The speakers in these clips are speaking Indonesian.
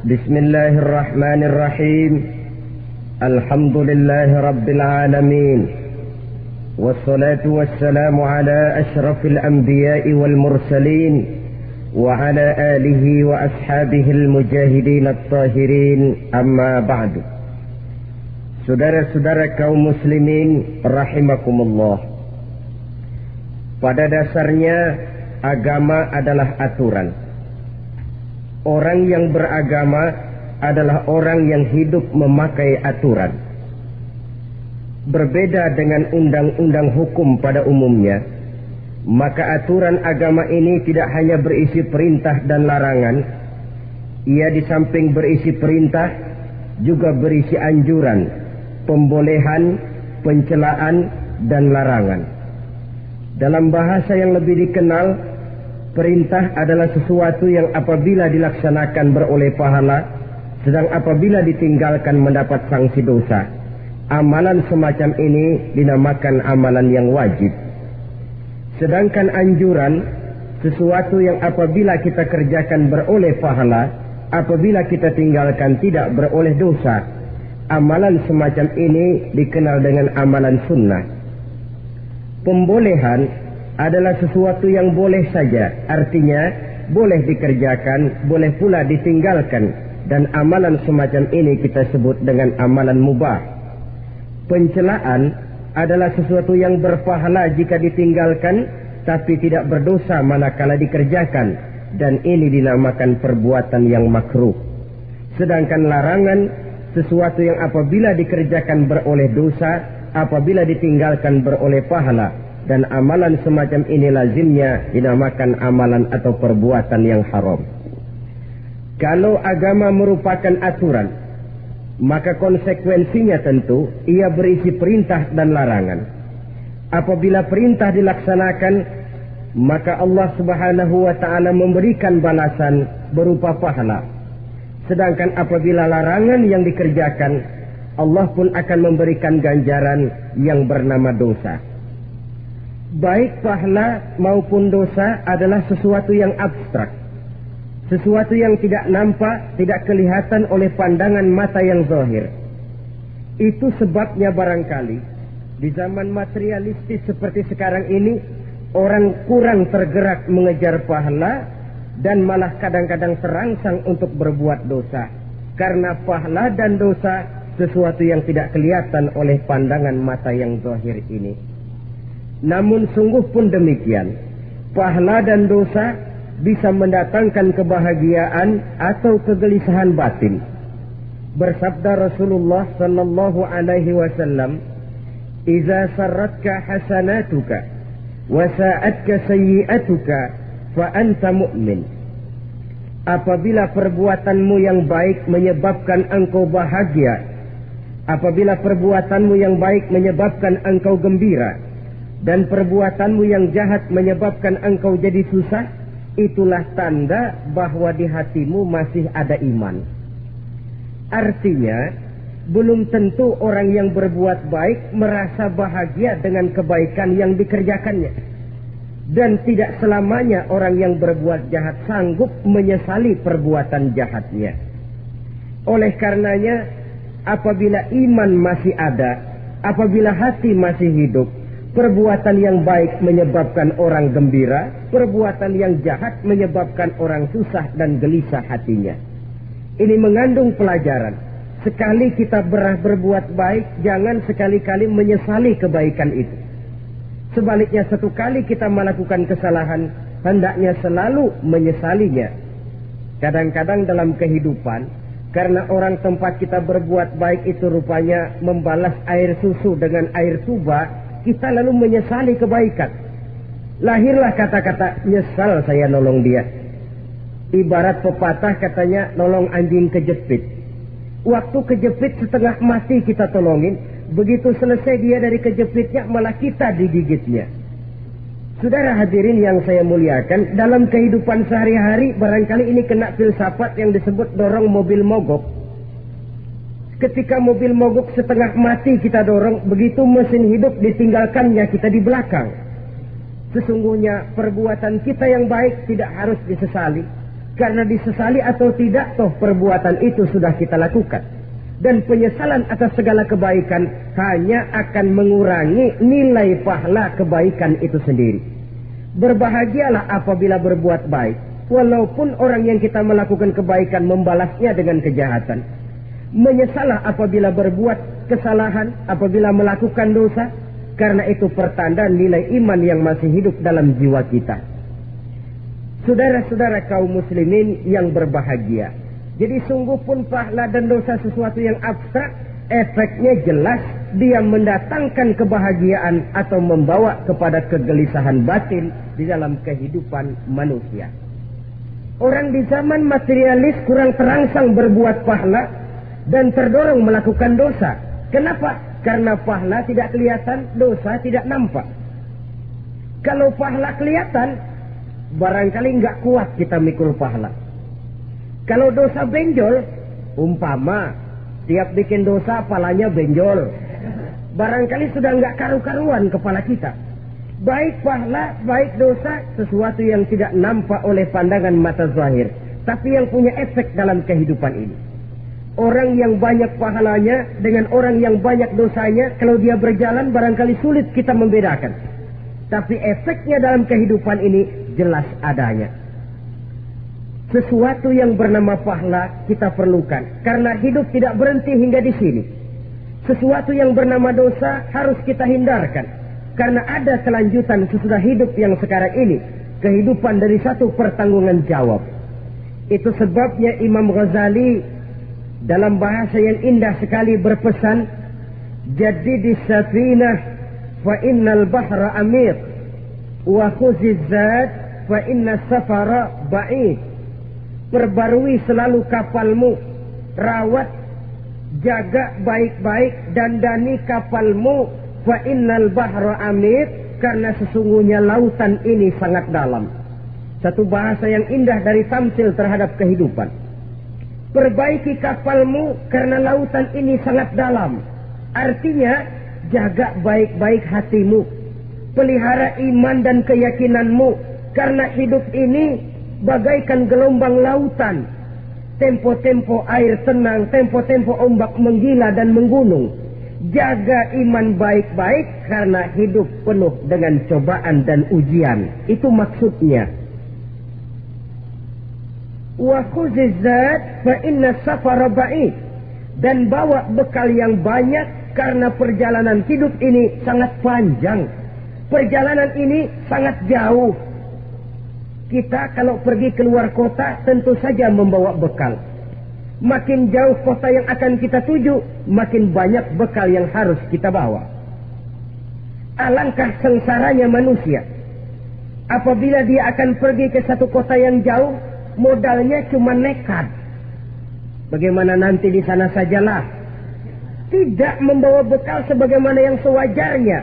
بسم الله الرحمن الرحيم. الحمد لله رب العالمين، والصلاة والسلام على أشرف الأنبياء والمرسلين وعلى آله وأصحابه المجاهدين الطاهرين. أما بعد. Saudara-saudara kaum muslimin rahimakumullah. Pada dasarnya agama adalah aturan. Orang yang beragama adalah orang yang hidup memakai aturan. Berbeda dengan undang-undang hukum pada umumnya, maka aturan agama ini tidak hanya berisi perintah dan larangan. Ia di samping berisi perintah juga berisi anjuran, pembolehan, pencelaan, dan larangan. Dalam bahasa yang lebih dikenal, perintah adalah sesuatu yang apabila dilaksanakan beroleh pahala, sedang apabila ditinggalkan mendapat sanksi dosa. Amalan semacam ini dinamakan amalan yang wajib. Sedangkan anjuran, sesuatu yang apabila kita kerjakan beroleh pahala, apabila kita tinggalkan tidak beroleh dosa. Amalan semacam ini dikenal dengan amalan sunnah. Pembolehan adalah sesuatu yang boleh saja, artinya boleh dikerjakan, boleh pula ditinggalkan, dan amalan semacam ini kita sebut dengan amalan mubah. Pencelaan adalah sesuatu yang berpahala jika ditinggalkan, tapi tidak berdosa manakala dikerjakan, dan ini dinamakan perbuatan yang makruh. Sedangkan larangan, sesuatu yang apabila dikerjakan beroleh dosa, apabila ditinggalkan beroleh pahala, dan amalan semacam ini lazimnya dinamakan amalan atau perbuatan yang haram. Kalau agama merupakan aturan, maka konsekuensinya tentu ia berisi perintah dan larangan. Apabila perintah dilaksanakan, maka Allah Subhanahu wa ta'ala memberikan balasan berupa pahala. Sedangkan apabila larangan yang dikerjakan, Allah pun akan memberikan ganjaran yang bernama dosa. Baik pahala maupun dosa adalah sesuatu yang abstrak, sesuatu yang tidak nampak, tidak kelihatan oleh pandangan mata yang zahir. Itu sebabnya barangkali di zaman materialistis seperti sekarang ini, orang kurang tergerak mengejar pahala dan malah kadang-kadang terangsang untuk berbuat dosa. Karena pahala dan dosa sesuatu yang tidak kelihatan oleh pandangan mata yang zahir ini. Namun sungguh pun demikian, pahala dan dosa bisa mendatangkan kebahagiaan atau kegelisahan batin. Bersabda Rasulullah sallallahu alaihi wasallam, "Idza sarratka hasanatuka wa sa'atka sayyi'atuka fa anta mu'min." Apabila perbuatanmu yang baik menyebabkan engkau bahagia, apabila perbuatanmu yang baik menyebabkan engkau gembira, dan perbuatanmu yang jahat menyebabkan engkau jadi susah, itulah tanda bahwa di hatimu masih ada iman. Artinya, belum tentu orang yang berbuat baik merasa bahagia dengan kebaikan yang dikerjakannya. Dan tidak selamanya orang yang berbuat jahat sanggup menyesali perbuatan jahatnya. Oleh karenanya, apabila iman masih ada, apabila hati masih hidup, perbuatan yang baik menyebabkan orang gembira, perbuatan yang jahat menyebabkan orang susah dan gelisah hatinya. Ini mengandung pelajaran. Sekali kita berbuat baik, jangan sekali-kali menyesali kebaikan itu. Sebaliknya, satu kali kita melakukan kesalahan, hendaknya selalu menyesalinya. Kadang-kadang dalam kehidupan, karena orang tempat kita berbuat baik itu rupanya membalas air susu dengan air tuba, kita lalu menyesali kebaikan. Lahirlah kata-kata, "Nyesal saya nolong dia." Ibarat pepatah katanya, nolong anjing kejepit. Waktu kejepit setengah mati kita tolongin, begitu selesai dia dari kejepitnya, malah kita digigitnya. Saudara hadirin yang saya muliakan, dalam kehidupan sehari-hari barangkali ini kena filsafat yang disebut dorong mobil mogok. Ketika mobil mogok setengah mati kita dorong, begitu mesin hidup ditinggalkannya kita di belakang. Sesungguhnya perbuatan kita yang baik tidak harus disesali. Karena disesali atau tidak, toh perbuatan itu sudah kita lakukan. Dan penyesalan atas segala kebaikan hanya akan mengurangi nilai pahala kebaikan itu sendiri. Berbahagialah apabila berbuat baik, walaupun orang yang kita melakukan kebaikan membalasnya dengan kejahatan. Menyesalah apabila berbuat kesalahan, apabila melakukan dosa, karena itu pertanda nilai iman yang masih hidup dalam jiwa kita. Saudara-saudara kaum muslimin yang berbahagia, jadi sungguh pun pahala dan dosa sesuatu yang abstrak, efeknya jelas dia mendatangkan kebahagiaan atau membawa kepada kegelisahan batin di dalam kehidupan manusia. Orang di zaman materialis kurang terangsang berbuat pahala dan terdorong melakukan dosa. Kenapa? Karena pahala tidak kelihatan, dosa tidak nampak. Kalau pahala kelihatan, barangkali nggak kuat kita mikul pahala. Kalau dosa benjol, umpama tiap bikin dosa palanya benjol, barangkali sudah nggak karu-karuan kepala kita. Baik pahala, baik dosa, sesuatu yang tidak nampak oleh pandangan mata zahir, tapi yang punya efek dalam kehidupan ini. Orang yang banyak pahalanya dengan orang yang banyak dosanya, kalau dia berjalan barangkali sulit kita membedakan. Tapi efeknya dalam kehidupan ini jelas adanya. Sesuatu yang bernama pahala kita perlukan, karena hidup tidak berhenti hingga di sini. Sesuatu yang bernama dosa harus kita hindarkan, karena ada kelanjutan sesudah hidup yang sekarang ini, kehidupan dari satu pertanggungan jawab. Itu sebabnya Imam Ghazali dalam bahasa yang indah sekali berpesan, "Jadidi safinah fa innal bahra amir, wa khuziz zad fa inna safara ba'id." Perbarui selalu kapalmu, rawat, jaga baik-baik, dandani kapalmu, fa innal bahra amir, karena sesungguhnya lautan ini sangat dalam. Satu bahasa yang indah dari tamsil terhadap kehidupan. Perbaiki kapalmu karena lautan ini sangat dalam. Artinya, jaga baik-baik hatimu. Pelihara iman dan keyakinanmu. Karena hidup ini bagaikan gelombang lautan. Tempo-tempo air tenang, tempo-tempo ombak menggila dan menggunung. Jaga iman baik-baik karena hidup penuh dengan cobaan dan ujian. Itu maksudnya. Wa khuzizat fa inna safara ba'id, dan bawa bekal yang banyak karena perjalanan hidup ini sangat panjang. Perjalanan ini sangat jauh. Kita kalau pergi keluar kota tentu saja membawa bekal. Makin jauh kota yang akan kita tuju, makin banyak bekal yang harus kita bawa. Alangkah sengsaranya manusia apabila dia akan pergi ke satu kota yang jauh, modalnya cuma nekat. Bagaimana nanti di sana sajalah. Tidak membawa bekal sebagaimana yang sewajarnya.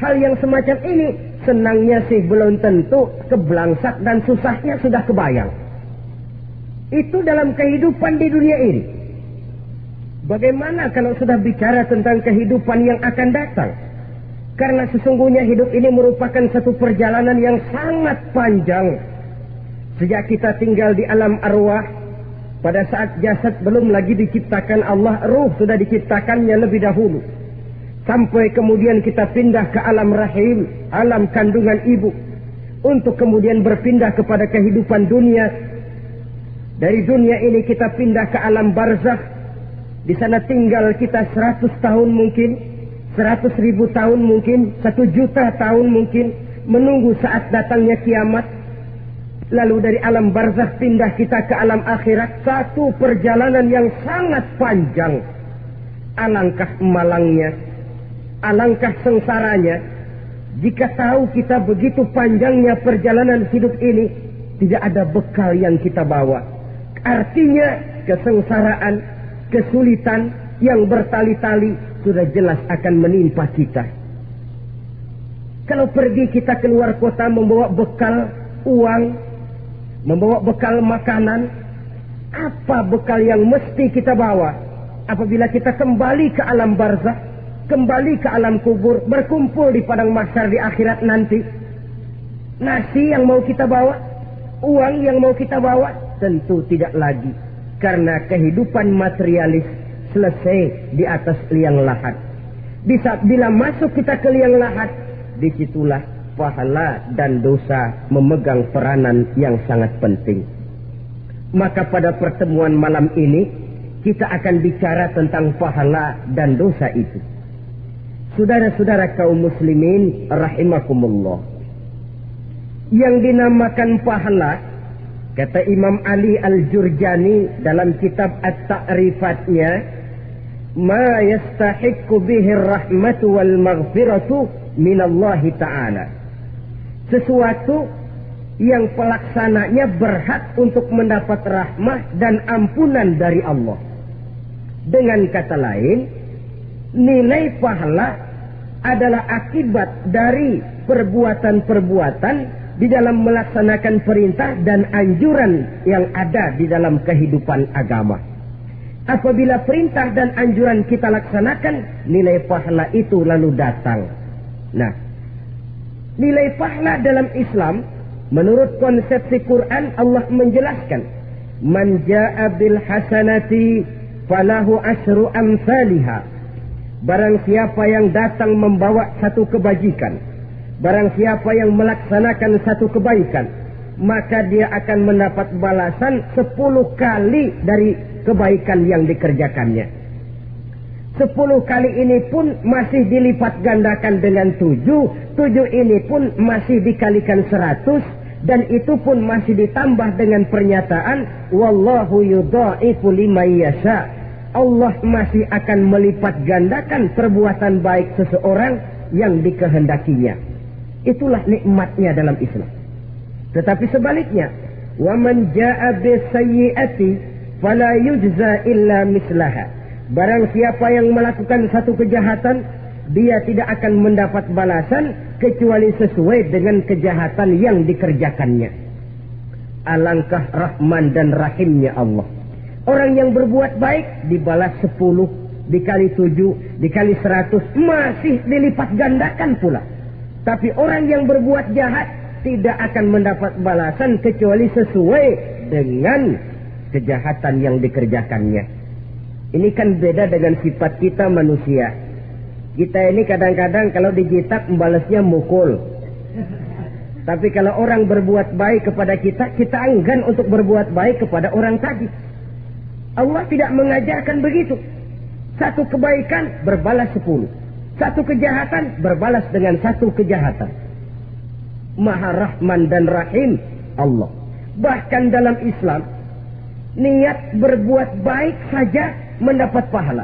Hal yang semacam ini senangnya sih belum tentu, keblangsak dan susahnya sudah kebayang. Itu dalam kehidupan di dunia ini. Bagaimana kalau sudah bicara tentang kehidupan yang akan datang? Karena sesungguhnya hidup ini merupakan satu perjalanan yang sangat panjang. Sejak kita tinggal di alam arwah, pada saat jasad belum lagi diciptakan Allah, ruh sudah diciptakannya lebih dahulu. Sampai kemudian kita pindah ke alam rahim, alam kandungan ibu. Untuk kemudian berpindah kepada kehidupan dunia. Dari dunia ini kita pindah ke alam barzakh. Di sana tinggal kita 100 tahun mungkin, 100.000 tahun mungkin, 1 juta tahun mungkin, menunggu saat datangnya kiamat. Lalu dari alam barzakh pindah kita ke alam akhirat. Satu perjalanan yang sangat panjang. Alangkah malangnya, alangkah sengsaranya jika tahu kita begitu panjangnya perjalanan hidup ini, tidak ada bekal yang kita bawa. Artinya kesengsaraan, kesulitan yang bertali-tali sudah jelas akan menimpa kita. Kalau pergi kita keluar kota membawa bekal uang, membawa bekal makanan, apa bekal yang mesti kita bawa apabila kita kembali ke alam barzakh, kembali ke alam kubur, berkumpul di padang mahsyar di akhirat nanti? Nasi yang mau kita bawa, uang yang mau kita bawa, Tentu tidak lagi, karena kehidupan materialis selesai di atas liang lahat. Bila masuk kita ke liang lahat, disitulah pahala dan dosa memegang peranan yang sangat penting. Maka pada pertemuan malam ini kita akan bicara tentang pahala dan dosa itu. Saudara-saudara kaum muslimin rahimakumullah, yang dinamakan pahala, kata Imam Ali Al-Jurjani dalam kitab At-Ta'rifatnya, ma yastahiqqu bihi ar-rahmatu wal maghfiratu minallahi ta'ala. Sesuatu yang pelaksananya berhak untuk mendapat rahmah dan ampunan dari Allah. Dengan kata lain, nilai pahala adalah akibat dari perbuatan-perbuatan di dalam melaksanakan perintah dan anjuran yang ada di dalam kehidupan agama. Apabila perintah dan anjuran kita laksanakan, nilai pahala itu lalu datang. Nah, nilai pahala dalam Islam, menurut konsepsi Quran, Allah menjelaskan, man ja'a bil hasanati falahu asyru amsalihha. Barang siapa yang datang membawa satu kebajikan, barang siapa yang melaksanakan satu kebaikan, maka dia akan mendapat balasan 10 kali dari kebaikan yang dikerjakannya. 10 kali ini pun masih dilipat gandakan dengan 7 ini pun masih dikalikan 100, dan itu pun masih ditambah dengan pernyataan wallahu yudha'ifu liman yasha. Allah masih akan melipat gandakan perbuatan baik seseorang yang dikehendakinya. Itulah nikmatnya dalam Islam. Tetapi sebaliknya, wa man jaa'a bisayyi'ati fala yujza illa mislaha. Barang siapa yang melakukan satu kejahatan, dia tidak akan mendapat balasan kecuali sesuai dengan kejahatan yang dikerjakannya. Alangkah rahman dan rahimnya Allah. Orang yang berbuat baik dibalas 10, dikali 7, dikali 100, masih dilipat gandakan pula. Tapi orang yang berbuat jahat tidak akan mendapat balasan kecuali sesuai dengan kejahatan yang dikerjakannya. Ini kan beda dengan sifat kita manusia. Kita ini kadang-kadang kalau dijitak membalasnya mukul. Tapi kalau orang berbuat baik kepada kita, kita enggan untuk berbuat baik kepada orang tadi. Allah tidak mengajarkan begitu. Satu kebaikan berbalas 10. Satu kejahatan berbalas dengan satu kejahatan. Maha Rahman dan Rahim Allah. Bahkan dalam Islam, niat berbuat baik saja mendapat pahala.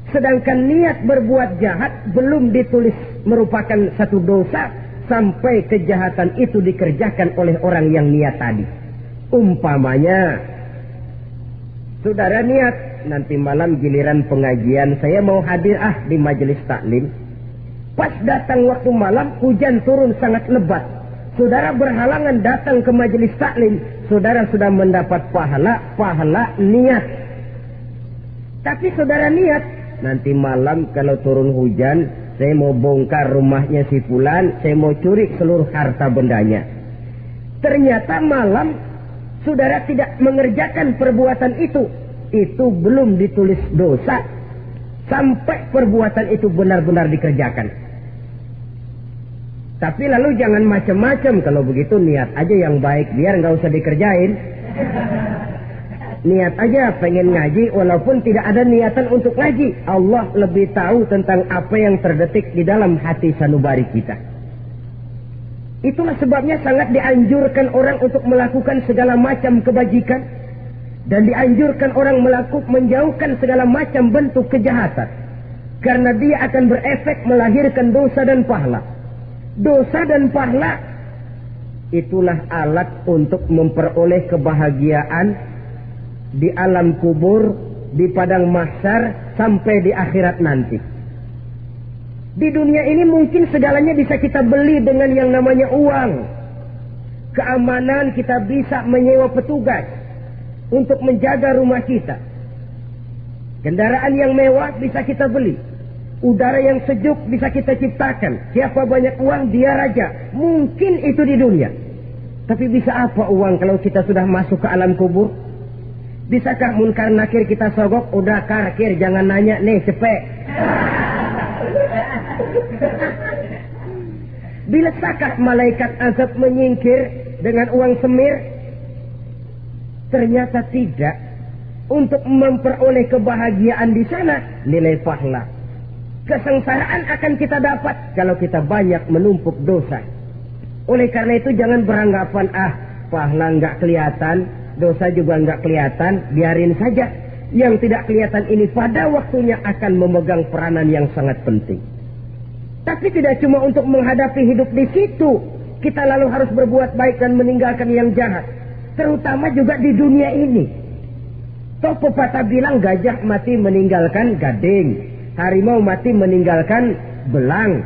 Sedangkan niat berbuat jahat belum ditulis merupakan satu dosa sampai kejahatan itu dikerjakan oleh orang yang niat tadi. Umpamanya, saudara niat, nanti malam giliran pengajian saya mau hadir di majelis taklim. Pas datang waktu malam, hujan turun sangat lebat. Saudara berhalangan datang ke majelis taklim, saudara sudah mendapat pahala niat. Tapi saudara niat, nanti malam kalau turun hujan, saya mau bongkar rumahnya si fulan, saya mau curi seluruh harta bendanya. Ternyata malam saudara tidak mengerjakan perbuatan itu belum ditulis dosa sampai perbuatan itu benar-benar dikerjakan. Tapi lalu jangan macam-macam. Kalau begitu niat aja yang baik, biar nggak usah dikerjain. Niat aja pengen ngaji walaupun tidak ada niatan untuk ngaji. Allah lebih tahu tentang apa yang terdetik di dalam hati sanubari kita. Itulah sebabnya sangat dianjurkan orang untuk melakukan segala macam kebajikan, dan dianjurkan orang menjauhkan segala macam bentuk kejahatan, karena dia akan berefek melahirkan dosa dan pahala. Dosa dan pahala itulah alat untuk memperoleh kebahagiaan di alam kubur, di padang mahsyar, sampai di akhirat nanti. Di dunia ini mungkin segalanya bisa kita beli dengan yang namanya uang. Keamanan kita bisa menyewa petugas untuk menjaga rumah kita. Kendaraan yang mewah bisa kita beli. Udara yang sejuk bisa kita ciptakan. Siapa banyak uang, dia raja. Mungkin itu di dunia. Tapi bisa apa uang kalau kita sudah masuk ke alam kubur? Bisakah munkar nakir kita sogok? Udah karkir, jangan nanya nih, cepet. Bisakah malaikat azab menyingkir dengan uang semir? Ternyata tidak. Untuk memperoleh kebahagiaan di sana, nilai pahala. Kesengsaraan akan kita dapat kalau kita banyak menumpuk dosa. Oleh karena itu jangan beranggapan, pahala nggak kelihatan, dosa juga nggak kelihatan, biarin saja. Yang tidak kelihatan ini pada waktunya akan memegang peranan yang sangat penting. Tapi tidak cuma untuk menghadapi hidup di situ, kita lalu harus berbuat baik dan meninggalkan yang jahat. Terutama juga di dunia ini. Toh pepatah bilang gajah mati meninggalkan gading, harimau mati meninggalkan belang.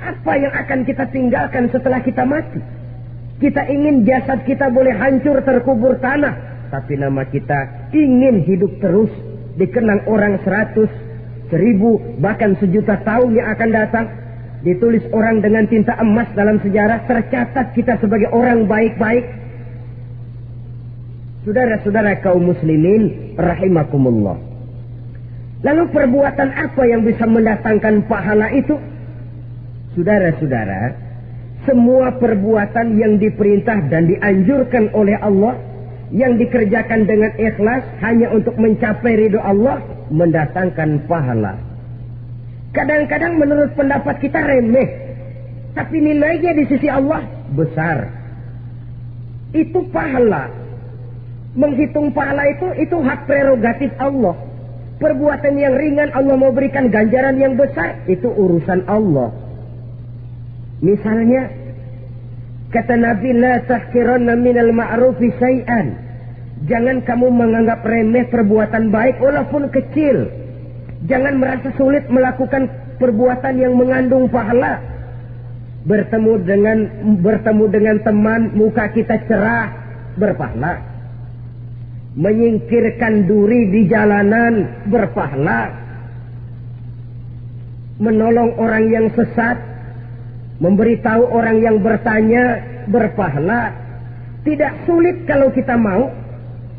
Apa yang akan kita tinggalkan setelah kita mati? Kita ingin jasad kita boleh hancur terkubur tanah, tapi nama kita ingin hidup terus, dikenang orang 100, 1000, bahkan 1.000.000 tahun yang akan datang. Ditulis orang dengan tinta emas dalam sejarah, tercatat kita sebagai orang baik-baik. Saudara-saudara kaum muslimin rahimakumullah. Lalu perbuatan apa yang bisa mendatangkan pahala itu? Saudara-saudara, semua perbuatan yang diperintah dan dianjurkan oleh Allah, yang dikerjakan dengan ikhlas hanya untuk mencapai ridho Allah, mendatangkan pahala. Kadang-kadang menurut pendapat kita remeh, tapi nilainya di sisi Allah besar. Itu pahala. Menghitung pahala itu hak prerogatif Allah. Perbuatan yang ringan Allah mau berikan ganjaran yang besar, itu urusan Allah. Misalnya, kata Nabi, la tahqiranna minal ma'rufi syai'an. Jangan kamu menganggap remeh perbuatan baik walaupun kecil. Jangan merasa sulit melakukan perbuatan yang mengandung pahala. Bertemu dengan teman, muka kita cerah, berpahala. Menyingkirkan duri di jalanan, berpahala. Menolong orang yang sesat, memberitahu orang yang bertanya, berpahala. Tidak sulit kalau kita mau.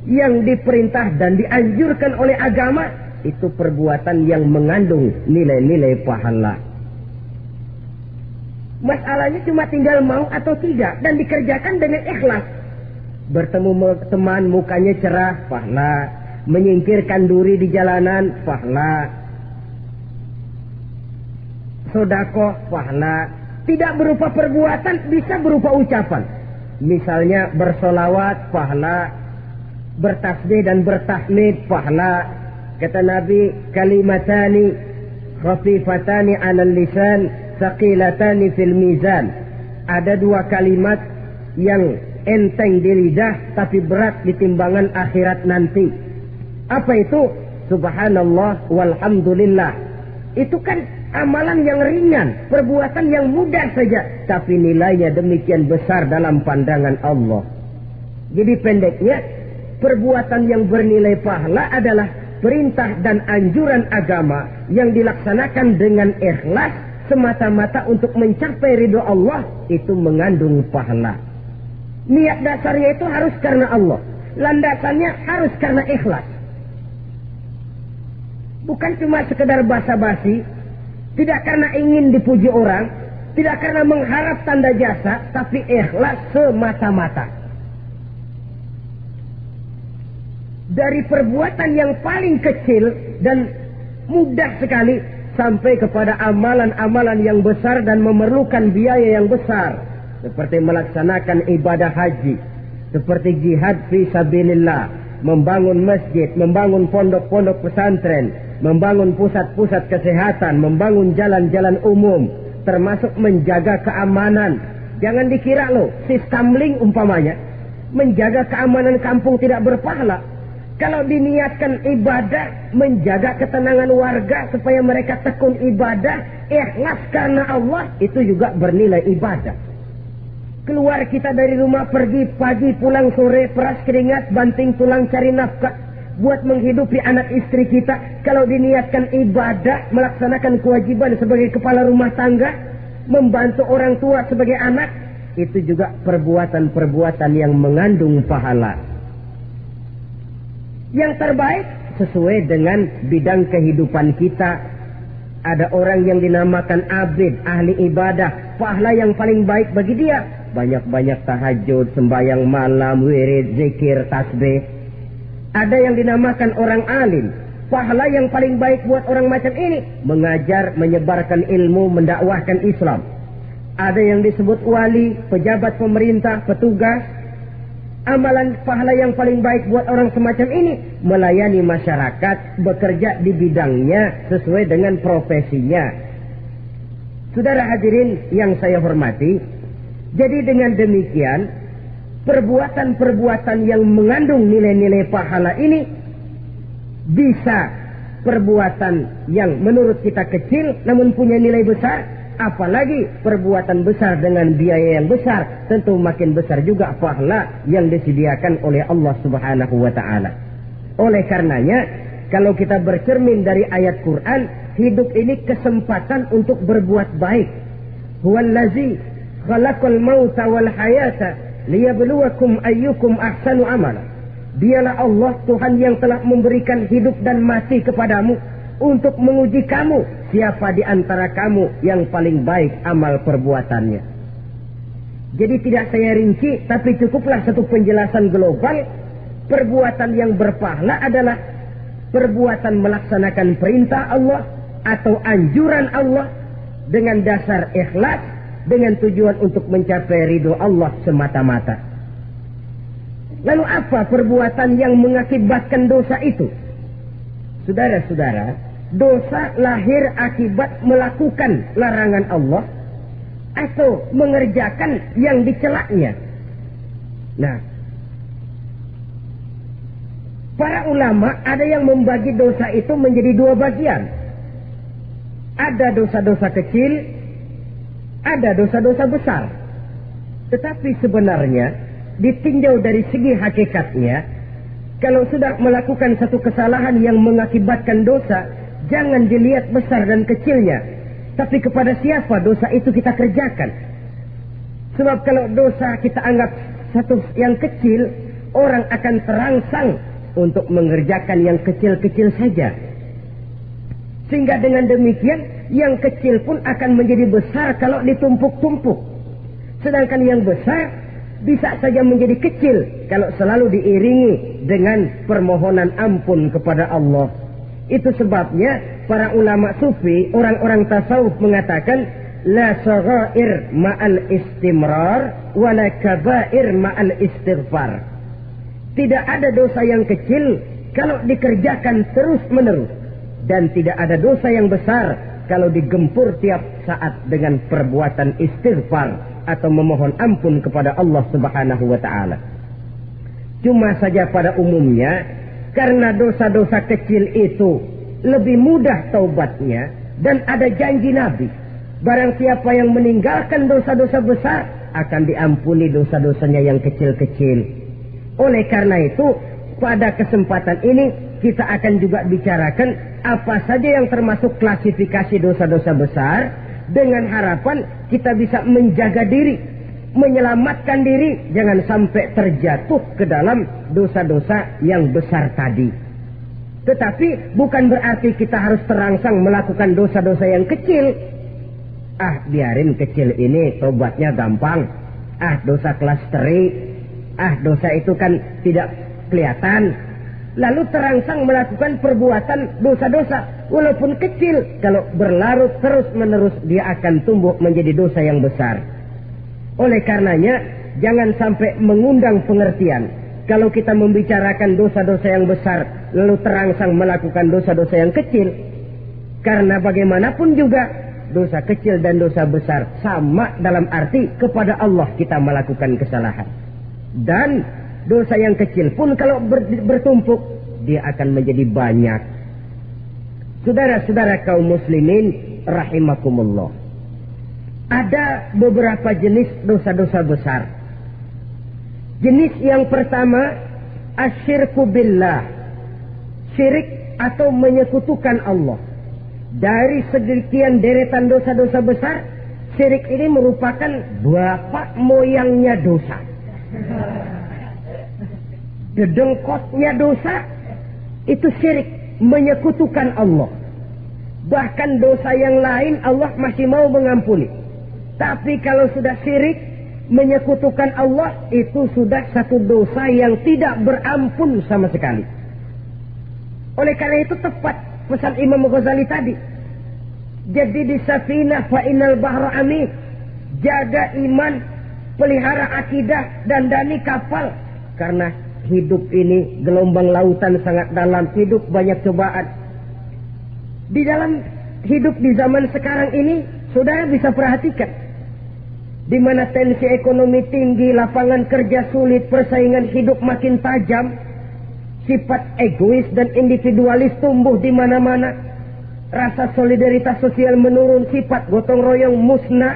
Yang diperintah dan dianjurkan oleh agama, itu perbuatan yang mengandung nilai-nilai pahala. Masalahnya cuma tinggal mau atau tidak, dan dikerjakan dengan ikhlas. Bertemu teman, mukanya cerah, pahala. Menyingkirkan duri di jalanan, pahala. Sedekah, pahala. Tidak berupa perbuatan, bisa berupa ucapan. Misalnya bersolawat, pahala. Bertasbih dan bertahmid, pahala. Kata Nabi, kalimatani khafifatani 'alal lisan, thaqilatani fil mizan. Ada dua kalimat yang enteng di lidah tapi berat di timbangan akhirat nanti. Apa itu? Subhanallah walhamdulillah. Itu kan amalan yang ringan, perbuatan yang mudah saja, tapi nilainya demikian besar dalam pandangan Allah. Jadi pendeknya, perbuatan yang bernilai pahala adalah perintah dan anjuran agama yang dilaksanakan dengan ikhlas semata-mata untuk mencapai ridho Allah, itu mengandung pahala. Niat dasarnya itu harus karena Allah. Landasannya harus karena ikhlas. Bukan cuma sekedar basa-basi. Tidak karena ingin dipuji orang. Tidak karena mengharap tanda jasa. Tapi ikhlas semata-mata. Dari perbuatan yang paling kecil dan mudah sekali, sampai kepada amalan-amalan yang besar dan memerlukan biaya yang besar. Seperti melaksanakan ibadah haji, seperti jihad fi sabilillah, membangun masjid, membangun pondok-pondok pesantren, membangun pusat-pusat kesehatan, membangun jalan-jalan umum, termasuk menjaga keamanan. Jangan dikira loh, si Stamling umpamanya, menjaga keamanan kampung tidak berpahala. Kalau diniatkan ibadah, menjaga ketenangan warga supaya mereka tekun ibadah, ikhlas karena Allah, itu juga bernilai ibadah. Keluar kita dari rumah, pergi pagi, pulang sore, peras keringat, banting tulang cari nafkah buat menghidupi anak istri kita. Kalau diniatkan ibadah, melaksanakan kewajiban sebagai kepala rumah tangga, membantu orang tua sebagai anak, itu juga perbuatan-perbuatan yang mengandung pahala. Yang terbaik sesuai dengan bidang kehidupan kita. Ada orang yang dinamakan abid, ahli ibadah, pahala yang paling baik bagi dia banyak-banyak tahajud, sembahyang malam, wirid, zikir, tasbih. Ada yang dinamakan orang alim, pahala yang paling baik buat orang macam ini mengajar, menyebarkan ilmu, mendakwahkan Islam. Ada yang disebut wali, pejabat pemerintah, petugas. Amalan pahala yang paling baik buat orang semacam ini melayani masyarakat, bekerja di bidangnya sesuai dengan profesinya. Saudara hadirin yang saya hormati, jadi dengan demikian perbuatan-perbuatan yang mengandung nilai-nilai pahala ini bisa perbuatan yang menurut kita kecil namun punya nilai besar. Apalagi perbuatan besar dengan biaya yang besar, tentu makin besar juga pahala yang disediakan oleh Allah Subhanahu wa ta'ala. Oleh karenanya, kalau kita bercermin dari ayat Quran, hidup ini kesempatan untuk berbuat baik. Huwallazi khalaqal mauta wal hayata liyabluwakum ayyukum ahsanu amala. Dialah Allah Tuhan yang telah memberikan hidup dan mati kepadamu untuk menguji kamu, siapa di antara kamu yang paling baik amal perbuatannya. Jadi tidak saya rinci, tapi cukuplah satu penjelasan global. Perbuatan yang berpahala adalah perbuatan melaksanakan perintah Allah atau anjuran Allah dengan dasar ikhlas, dengan tujuan untuk mencapai ridho Allah semata-mata. Lalu apa perbuatan yang mengakibatkan dosa itu? Saudara-saudara, dosa lahir akibat melakukan larangan Allah atau mengerjakan yang dicelaknya. Nah, para ulama ada yang membagi dosa itu menjadi dua bagian. Ada dosa-dosa kecil, ada dosa-dosa besar. Tetapi sebenarnya ditinjau dari segi hakikatnya, kalau sudah melakukan satu kesalahan yang mengakibatkan dosa, jangan dilihat besar dan kecilnya, tapi kepada siapa dosa itu kita kerjakan. Sebab kalau dosa kita anggap satu yang kecil, orang akan terangsang untuk mengerjakan yang kecil-kecil saja. Sehingga dengan demikian, yang kecil pun akan menjadi besar kalau ditumpuk-tumpuk. Sedangkan yang besar bisa saja menjadi kecil kalau selalu diiringi dengan permohonan ampun kepada Allah. Itu sebabnya para ulama sufi, orang-orang tasawuf mengatakan la saghair ma'al istimrar wa la kabair ma'al istighfar. Tidak ada dosa yang kecil kalau dikerjakan terus-menerus, dan tidak ada dosa yang besar kalau digempur tiap saat dengan perbuatan istighfar atau memohon ampun kepada Allah Subhanahu wa ta'ala. Cuma saja pada umumnya, karena dosa-dosa kecil itu lebih mudah taubatnya, dan ada janji Nabi, barang siapa yang meninggalkan dosa-dosa besar akan diampuni dosa-dosanya yang kecil-kecil. Oleh karena itu, pada kesempatan ini kita akan juga bicarakan apa saja yang termasuk klasifikasi dosa-dosa besar, dengan harapan kita bisa menjaga diri, menyelamatkan diri, jangan sampai terjatuh ke dalam dosa-dosa yang besar tadi. Tetapi bukan berarti kita harus terangsang melakukan dosa-dosa yang kecil. Biarin kecil ini tobatnya gampang. Dosa kelas teri. Dosa itu kan tidak kelihatan. Lalu terangsang melakukan perbuatan dosa-dosa walaupun kecil, kalau berlarut terus-menerus dia akan tumbuh menjadi dosa yang besar. Oleh karenanya jangan sampai mengundang pengertian kalau kita membicarakan dosa-dosa yang besar lalu terangsang melakukan dosa-dosa yang kecil, karena bagaimanapun juga dosa kecil dan dosa besar sama dalam arti kepada Allah kita melakukan kesalahan. Dan dosa yang kecil pun kalau bertumpuk, dia akan menjadi banyak. Saudara-saudara kaum muslimin rahimakumullah, ada beberapa jenis dosa-dosa besar. Jenis yang pertama, asyirku billah, syirik atau menyekutukan Allah. Dari sekian deretan dosa-dosa besar, Syirik ini merupakan bapak moyangnya dosa. Dedengkotnya dosa itu syirik, menyekutukan Allah. Bahkan dosa yang lain Allah masih mau mengampuni. Tapi kalau sudah syirik, menyekutukan Allah, itu sudah satu dosa yang tidak berampun sama sekali. Oleh karena itu tepat pesan Imam Ghazali tadi. Jadi di safinah fa innal bahra amin. Jaga iman, pelihara akidah, dandani kapal. Karena hidup ini gelombang lautan sangat dalam, hidup banyak cobaan. Di dalam hidup di zaman sekarang ini, saudara bisa perhatikan, di mana tensi ekonomi tinggi, lapangan kerja sulit, persaingan hidup makin tajam, sifat egois dan individualis tumbuh di mana-mana. Rasa solidaritas sosial menurun, sifat gotong royong musnah.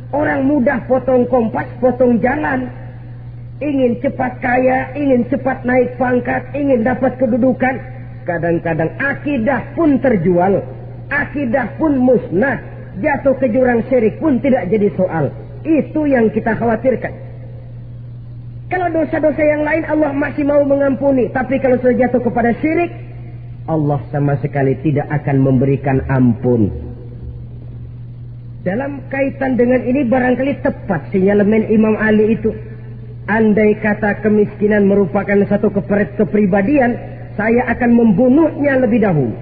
Orang mudah potong kompas, potong jalan. Ingin cepat kaya, ingin cepat naik pangkat, ingin dapat kedudukan. Kadang-kadang akidah pun terjual, akidah pun musnah. Jatuh ke jurang syirik pun tidak jadi soal. Itu yang kita khawatirkan. Kalau dosa-dosa yang lain Allah masih mau mengampuni, tapi kalau sudah jatuh kepada syirik, Allah sama sekali tidak akan memberikan ampun. Dalam kaitan dengan ini barangkali tepat sinyalemen Imam Ali itu. Andai kata kemiskinan merupakan satu kepribadian, saya akan membunuhnya lebih dahulu.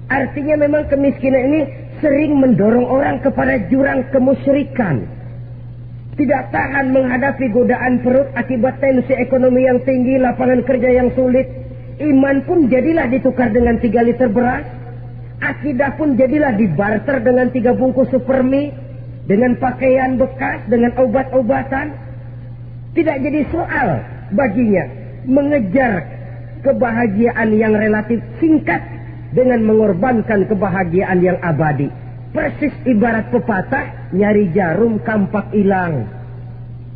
Artinya memang kemiskinan ini sering mendorong orang kepada jurang kemusyrikan. Tidak tahan menghadapi godaan perut akibat tensi ekonomi yang tinggi, lapangan kerja yang sulit. Iman pun jadilah ditukar dengan 3 liter beras. Akidah pun jadilah dibarter dengan 3 bungkus supermi, dengan pakaian bekas, dengan obat-obatan. Tidak jadi soal baginya mengejar kebahagiaan yang relatif singkat dengan mengorbankan kebahagiaan yang abadi. Persis ibarat pepatah, nyari jarum kampak hilang.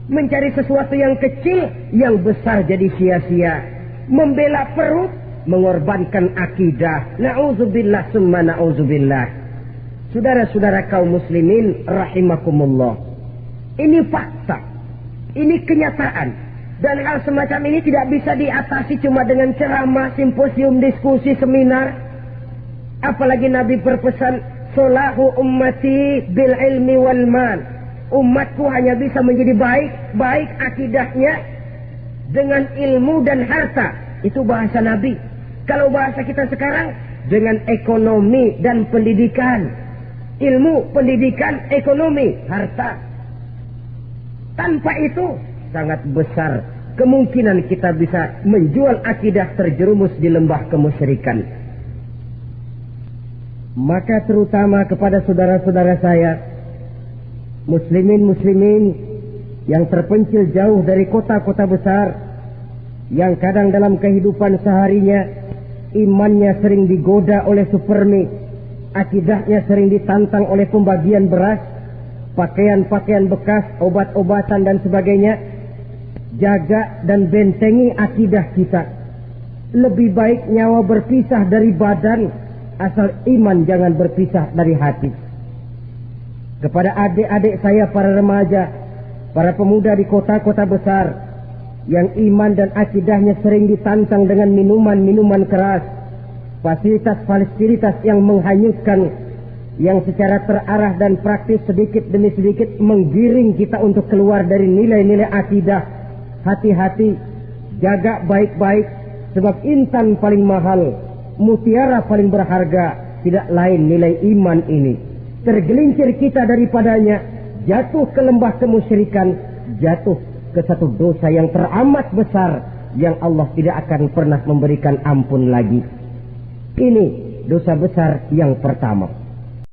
Mencari sesuatu yang kecil, yang besar jadi sia-sia. Membela perut, mengorbankan akidah. Na'udzubillah summa na'udzubillah. Saudara-saudara kaum muslimin rahimakumullah. Ini fakta. Ini kenyataan. Dan hal semacam ini tidak bisa diatasi cuma dengan ceramah, simposium, diskusi, seminar. Apalagi Nabi berpesan, solahu ummati bil ilmi wal mal. Umatku hanya bisa menjadi baik akidahnya dengan ilmu dan harta. Itu bahasa Nabi. Kalau bahasa kita sekarang, dengan ekonomi dan pendidikan. Ilmu, pendidikan, ekonomi, harta. Tanpa itu sangat besar kemungkinan kita bisa menjual akidah terjerumus di lembah kemusyrikan. Maka terutama kepada saudara-saudara saya, muslimin yang terpencil jauh dari kota-kota besar, yang kadang dalam kehidupan seharinya imannya sering digoda oleh supermi, akidahnya sering ditantang oleh pembagian beras, pakaian-pakaian bekas, obat-obatan dan sebagainya. Jaga dan bentengi akidah kita. Lebih baik nyawa berpisah dari badan, asal iman jangan berpisah dari hati. Kepada adik-adik saya para remaja, para pemuda di kota-kota besar yang iman dan akidahnya sering ditantang dengan minuman-minuman keras, fasilitas-fasilitas yang menghanyutkan, yang secara terarah dan praktis sedikit demi sedikit menggiring kita untuk keluar dari nilai-nilai akidah. Hati-hati, jaga baik-baik, sebab intan paling mahal, mutiara paling berharga, tidak lain nilai iman ini. Tergelincir kita daripadanya, jatuh ke lembah kemusyrikan, jatuh ke satu dosa yang teramat besar, yang Allah tidak akan pernah memberikan ampun lagi. Ini dosa besar yang pertama.